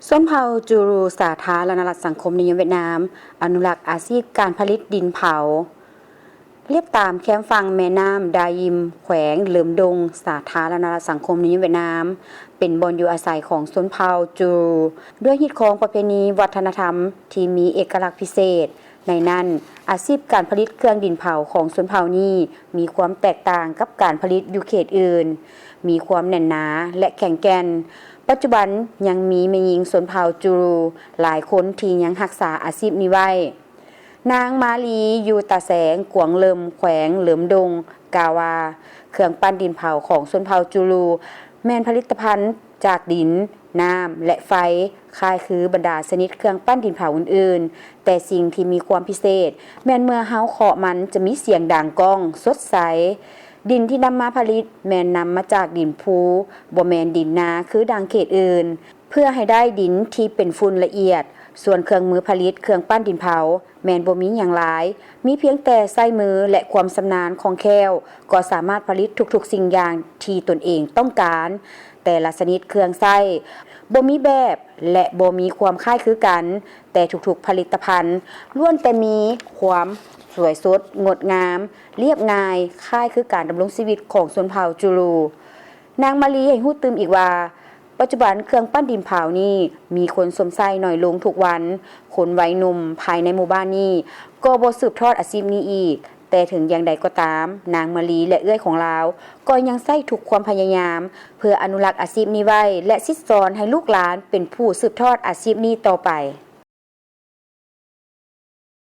ส้มเผาจูรูสาธารณรัฐสังคมนิยมเวียดนามอนุรักษ์อาชีพการผลิตดินเผาเรียบตามแคมฝั่งแม่น้ำดายิมแขวงเหลิมดงสาธารณรัฐสังคมนิยมเวียดนามเป็นบอนอยู่อาศัยของชนเผ่าจูรูด้วยฮิตของประเพณีวัฒนธรรมที่มีเอกลักษณ์พิเศษในนั้นอาชีพการผลิตเครื่องดินเผาของชนเผ่านี้มีความแตกต่างกับการผลิตอยู่เขตอื่นมีความแน่นหนาและแข็งแกร่งปัจจุบันยังมีแม่หญิงชนเผ่าจูรูหลายคนที่ยังรักษาอาชีพนี้ไว้นางมาลีอยู่ตาแสงกวงเลิมแขวงเหลิมดงกาวาเครื่องปั้นดินเผาของชนเผ่าจูรูแม่นผลิตภัณฑ์จากดินน้ำและไฟคล้ายคือบรรดาชนิดเครื่องปั้นดินเผาอื่นๆแต่สิ่งที่มีความพิเศษแม้นเมื่อเฮาเคาะมันจะมีเสียงดังก้องสดใสดินที่นำมาผลิตแม่นนำมาจากดินภูบ่แม่นดินนาคือดังเขตอื่นเพื่อให้ได้ดินที่เป็นฝุ่นละเอียดส่วนเครื่องมือผลิตเครื่องปั้นดินเผาแม่นบ่มีหยังหลายมีเพียงแต่ใช้มือและความชำนาญของแคล่วก็สามารถผลิตทุกๆสิ่งอย่างที่ตนเองต้องการแต่ละชนิดเครื่องใช้บ่มีแบบและบ่มีความคล้ายคือกันแต่ทุกๆผลิตภัณฑ์ล้วนแต่มีความสวยสดงดงามเรียบง่ายคล้ายคือการดำรงชีวิตของชนเผ่าจูรูนางมาลีให้ฮู้ตื่มอีกว่าปัจจุบันเครื่องปั้นดินเผานี่มีคนสวมใส่น้อยลงทุกวันคนวัยหนุ่มภายในหมู่บ้านนี้ก็บ่สืบทอดอาชีพนี้อีกแต่ถึงอย่างใดก็ตามนางมาลีและเอื้อยของเราก็ยังใส่ทุกความพยายามเพื่ออนุรักษ์อาชีพนี้ไว้และสิสอนให้ลูกหลานเป็นผู้สืบทอดอาชีพนี้ต่อไป